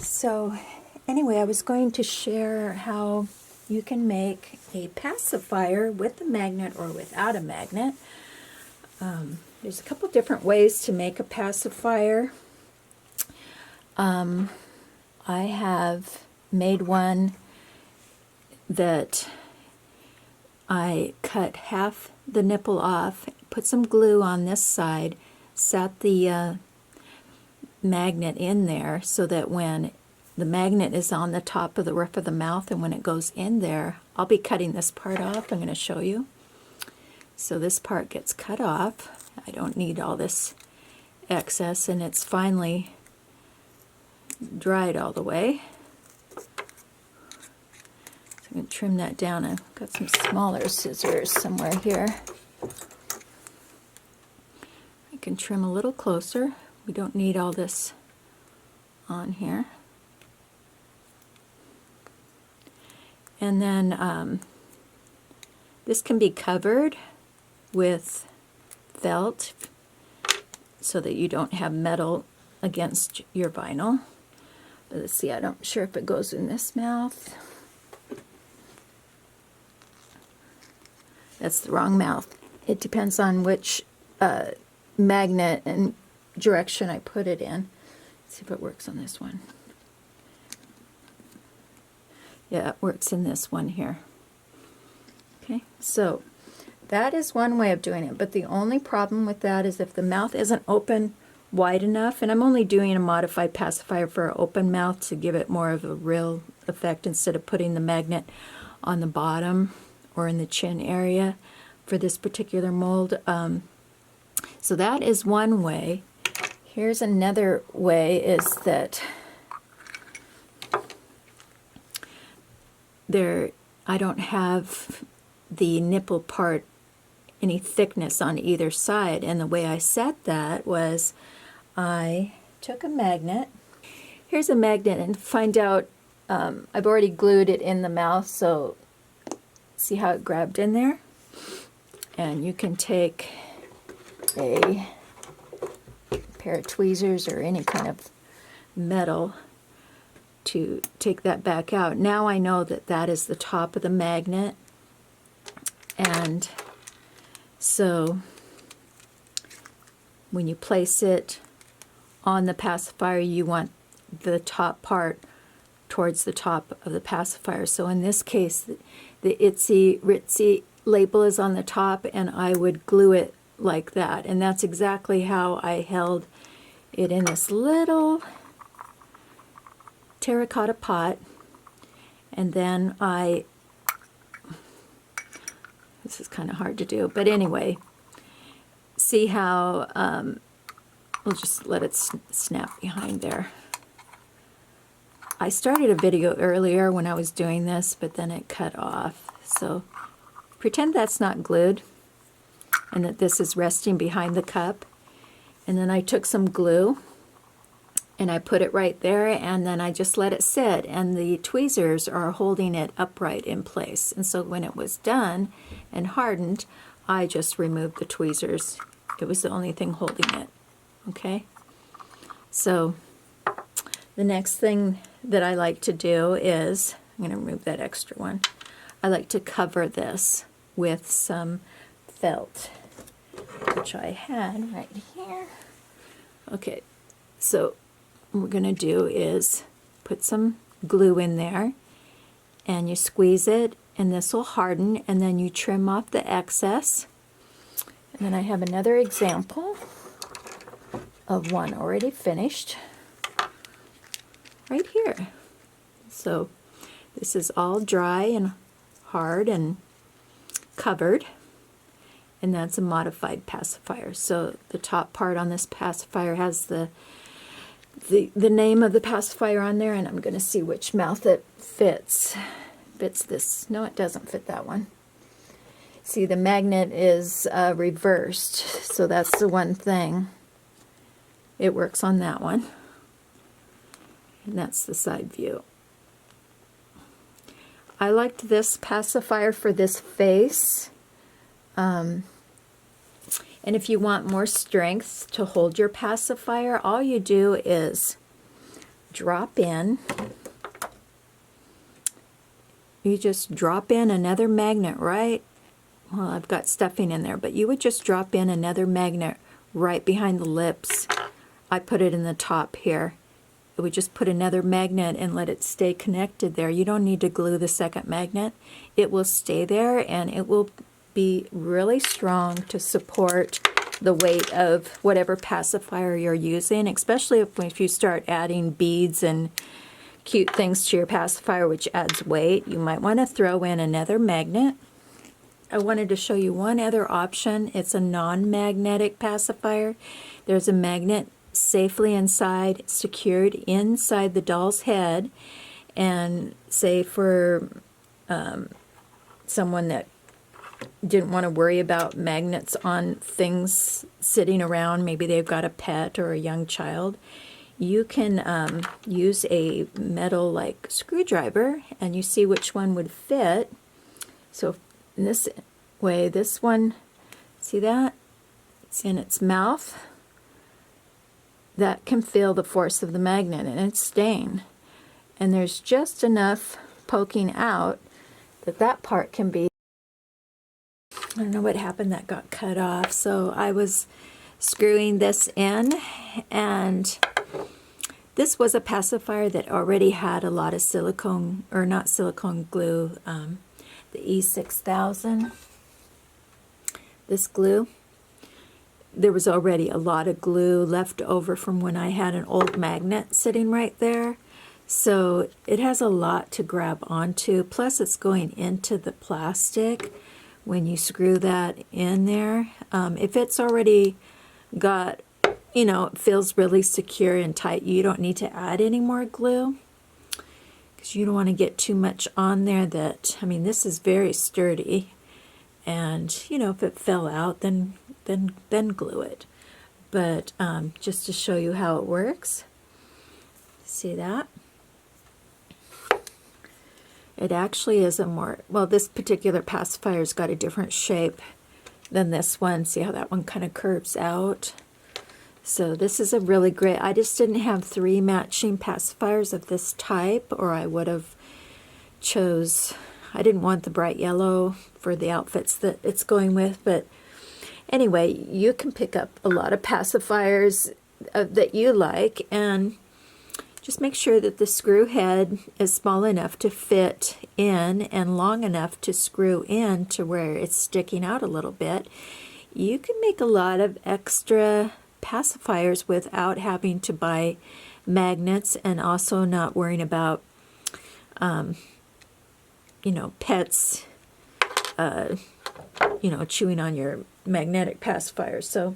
So anyway, I was going to share how you can make a pacifier with a magnet or without a magnet. There's a couple different ways to make a pacifier. I have made one that I cut half the nipple off, put some glue on this side, sat the magnet in there so that when the magnet is on the top of the roof of the mouth and when it goes in there, I'll be cutting this part off. I'm going to show you. So this part gets cut off. I don't need all this excess, and it's finally dried all the way. So I'm going to trim that down. I've got some smaller scissors somewhere here. I can trim a little closer. We don't need all this on here. And then this can be covered with felt so that you don't have metal against your vinyl. But let's see, I'm not sure if it goes in this mouth. That's the wrong mouth. It depends on which magnet and direction I put it in. Let's see if it works on this one. Yeah, it works in this one here. Okay, so that is one way of doing it, but the only problem with that is if the mouth isn't open wide enough, and I'm only doing a modified pacifier for an open mouth to give it more of a real effect instead of putting the magnet on the bottom or in the chin area for this particular mold. So that is one way. Here's another way, is that I don't have the nipple part any thickness on either side, and the way I set that was I took a magnet. Here's a magnet, and find out I've already glued it in the mouth, so see how it grabbed in there? And you can take a pair of tweezers or any kind of metal to take that back out. Now I know that that is the top of the magnet, and so when you place it on the pacifier, you want the top part towards the top of the pacifier. So in this case, the itsy ritzy label is on the top, and I would glue it like that, and that's exactly how I held it in this little terracotta pot. And then this is kind of hard to do, but anyway, see how we'll just let it snap behind there. I started a video earlier when I was doing this, but then it cut off. So pretend that's not glued and that this is resting behind the cup. And then I took some glue and I put it right there, and then I just let it sit, and the tweezers are holding it upright in place. And so when it was done and hardened, I just removed the tweezers. It was the only thing holding it. Okay? So the next thing that I like to do is, I'm going to remove that extra one, I like to cover this with some felt, which I had right here. Okay, so what we're going to do is put some glue in there, and you squeeze it, and this will harden, and then you trim off the excess. And then I have another example of one already finished right here. So this is all dry and hard and covered, and that's a modified pacifier. So the top part on this pacifier has the name of the pacifier on there, and I'm going to see which mouth it fits. Fits this. No, it doesn't fit that one. See, the magnet is reversed, so that's the one thing. It works on that one. And that's the side view. I liked this pacifier for this face. And if you want more strength to hold your pacifier, all you do is drop in. You just drop in another magnet right, well, I've got stuffing in there, but you would just drop in another magnet right behind the lips. I put it in the top here. It would just put another magnet and let it stay connected there. You don't need to glue the second magnet. It will stay there, and it will be really strong to support the weight of whatever pacifier you're using, especially if you start adding beads and cute things to your pacifier, which adds weight. You might want to throw in another magnet. I wanted to show you one other option. It's a non-magnetic pacifier. There's a magnet safely inside, secured inside the doll's head, and say for someone that didn't want to worry about magnets on things sitting around, maybe they've got a pet or a young child, you can use a metal like screwdriver, and you see which one would fit. So in this way, this one, see that? It's in its mouth. That can feel the force of the magnet, and it's staying. And there's just enough poking out that that part can be, I don't know what happened, that got cut off. So I was screwing this in, and this was a pacifier that already had a lot of silicone, or not silicone glue, the E6000, this glue. There was already a lot of glue left over from when I had an old magnet sitting right there. So it has a lot to grab onto, plus it's going into the plastic when you screw that in there. If it's already got, you know, it feels really secure and tight, you don't need to add any more glue, because you don't want to get too much on there that, I mean, this is very sturdy, and, you know, if it fell out, then glue it. But just to show you how it works, see that? It actually is a more, well, this particular pacifier's got a different shape than this one. See how that one kind of curves out? So this is a really great, I just didn't have 3 matching pacifiers of this type, or I would have chose, I didn't want the bright yellow for the outfits that it's going with, but anyway, you can pick up a lot of pacifiers that you like, and just make sure that the screw head is small enough to fit in and long enough to screw in to where it's sticking out a little bit. You can make a lot of extra pacifiers without having to buy magnets, and also not worrying about you know, pets you know, chewing on your magnetic pacifier. So